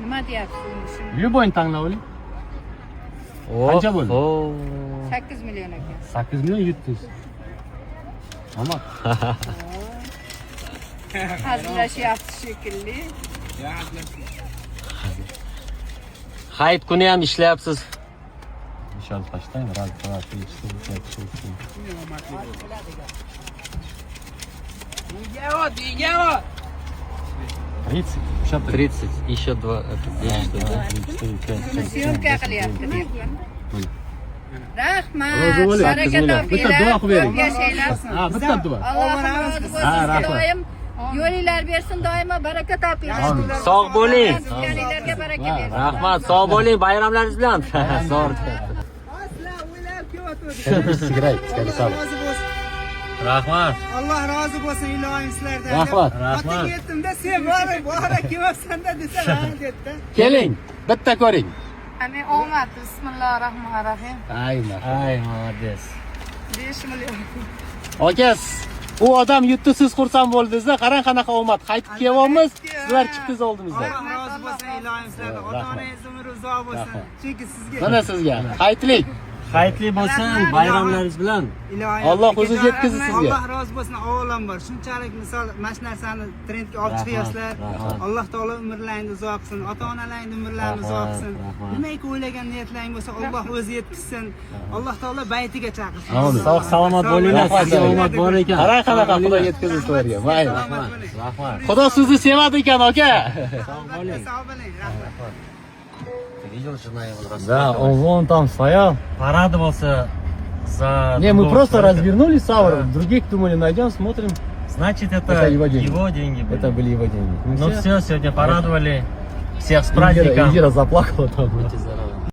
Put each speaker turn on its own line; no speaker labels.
Nima deyapsiz?
Любойni tanlab oling. Qancha bo'ldi?
8 million aka.
8 million 700. Ama
Hazillashyapti shekilli.
Hayit kuni ham ishlayapsiz.
inşallah başlayayım. Раз, два, три, четыре, пять, шесть, семь.
Идиот!
30.
30. Еще 2. Это 10, что ли, да?
4, 5, 6, 7,
Syomka qilyapti deyapman. Rahmat.
Rozi bo'ling.
Baraka
Bitta duo qilib bering.
Yashanglar.
Ha, bitta duo.
Alloh rozi bo'lsin.
Ha, rahmat.
Doim yo'linglar bersin, doimo baraka topinglar.
Amin.
Sog' bo'ling.
Sizlarga baraka bersin.
Rahmat, sog' bo'ling, bayramlaringiz bilan. Sog'
Sigray, sigray sağ olun.
Rahmat.
Allah razı olsun ilohim sizlerden.
Rahmat.
Rahmat. Gittim de sen bu ara kim olsan da dese rahmet etti.
Keling, bitta ko'ring.
Ana omad. Bismillahirrohmanirrohim.
Aynen.
Ay, молодец.
5 million.
Okas, u odam yutdi siz xursand bo'ldingizda, qarang qanaqa omad. Qaytib kelyapmiz, sizlar chiqdingiz oldimizdan.
Allah razı olsun ilohim sizlerden. Ota-onangiz umri uzoq bo'lsin. Chunki sizga
Mana sizga qaytlik.
Hayitli bo'lsin, bayramlaringiz bilan.
ilohim.
Allah o'zi yetkazsin sizga.
Allah razı olsun avvalambor. Shunchalik misol mana shu narsani trendga olib chiqyapsizlar.
rahmat.
Alloh taolo umrlaringizni uzoq qilsin. Ota-onalaringizni umrlarini uzoq qilsin.
rahmat.
Nimaiki o'ylagan niyatlaring bo'lsa, Alloh o'zi yetkazsin. Alloh taolo baytiga chaqirsin.
Amin.
Sog' salomat bo'linglar, sizga omad bor ekan.
Qarang qanaqa Xudo yetkazsin sizlarga. Mayli.
Rahmat.
Xudo sizni sevadi ekan, aka.
Sog' bo'ling. Rahmat.
Видел, жена его
Да, он вон там стоял.
Порадовался за...
Не, мы
другого
просто
человека.
развернули Савр, других думали найдем, смотрим.
Значит, это
Это его деньги.
были.
Это были его деньги.
Ну все, сегодня порадовали. Всех с
Индира,
праздником.
Индира заплакала там.